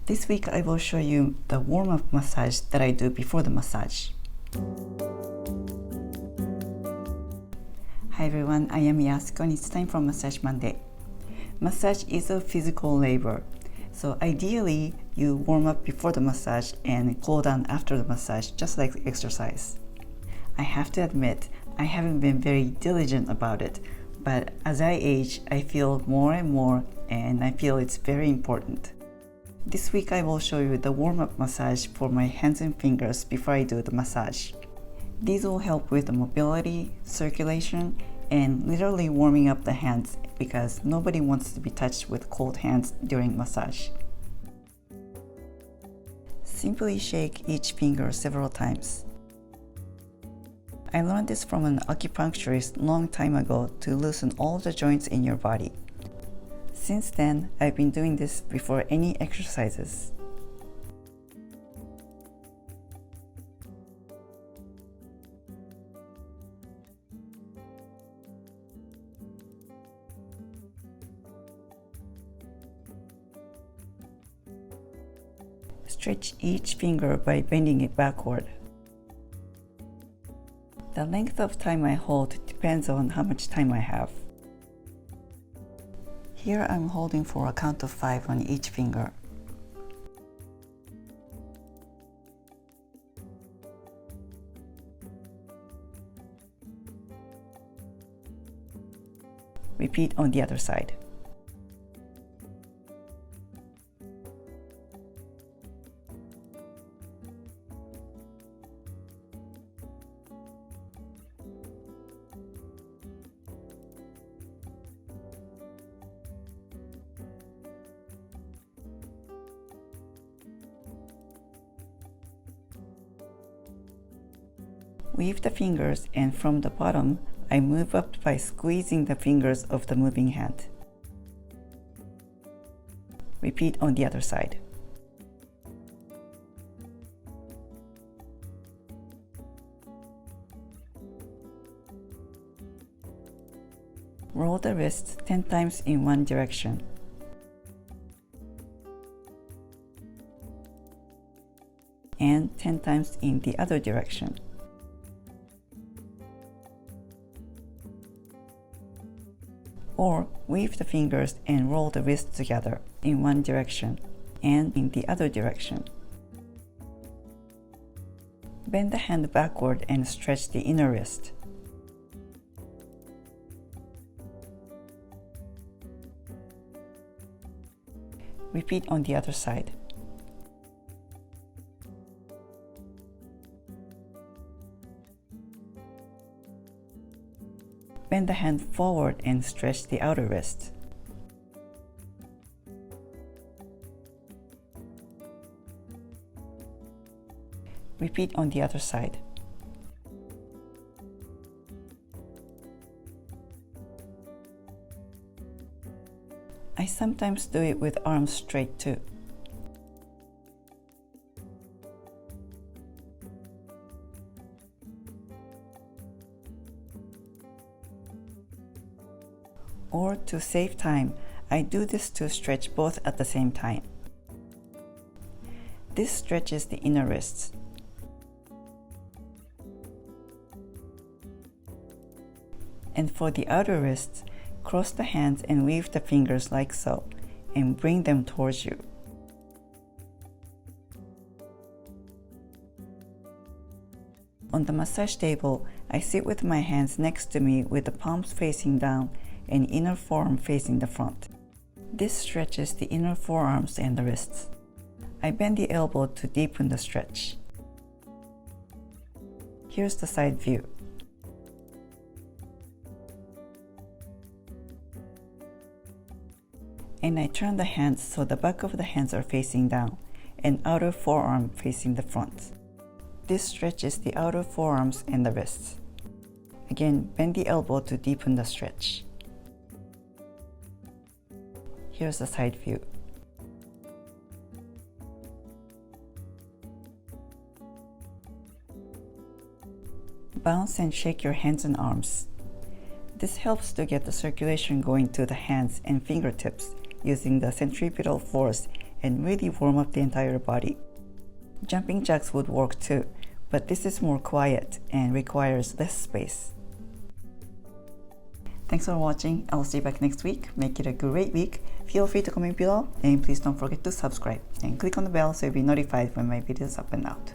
This week I will show you the warm-up massage that I do before the massage. Hi everyone, I am Yasuko and it's time for Massage Monday. Massage is a physical labor, so ideally you warm up before the massage and cool down after the massage, just like exercise. I have to admit, I haven't been very diligent about it, but as I age, I feel more and more and I feel it's very important. This week I will show you the warm-up massage for my hands and fingers before I do the massage. These will help with the mobility, circulation, and literally warming up the hands because nobody wants to be touched with cold hands during massage. Simply shake each finger several times. I learned this from an acupuncturist long time ago to loosen all the joints in your body. Since then, I've been doing this before any exercises. Stretch each finger by bending it backward. The length of time I hold depends on how much time I have. Here I'm holding for a count of 5 on each finger. Repeat on the other side. Weave the fingers and from the bottom, I move up by squeezing the fingers of the moving hand. Repeat on the other side. Roll the wrists 10 times in one direction. And 10 times in the other direction. Or weave the fingers and roll the wrists together in one direction and in the other direction. Bend the hand backward and stretch the inner wrist. Repeat on the other side. Bend the hand forward and stretch the outer wrist. Repeat on the other side. I sometimes do it with arms straight too. Or to save time, I do this to stretch both at the same time. This stretches the inner wrists. And for the outer wrists, cross the hands and weave the fingers like so, and bring them towards you. On the massage table, I sit with my hands next to me with the palms facing down and inner forearm facing the front. This stretches the inner forearms and the wrists. I bend the elbow to deepen the stretch. Here's the side view. And I turn the hands so the back of the hands are facing down and outer forearm facing the front. This stretches the outer forearms and the wrists. Again, bend the elbow to deepen the stretch. Here's the side view. Bounce and shake your hands and arms. This helps to get the circulation going to the hands and fingertips using the centripetal force and really warm up the entire body. Jumping jacks would work too, but this is more quiet and requires less space. Thanks for watching. I'll see you back next week. Make it a great week. Feel free to comment below, and please don't forget to subscribe and click on the bell so you'll be notified when my videos up and out.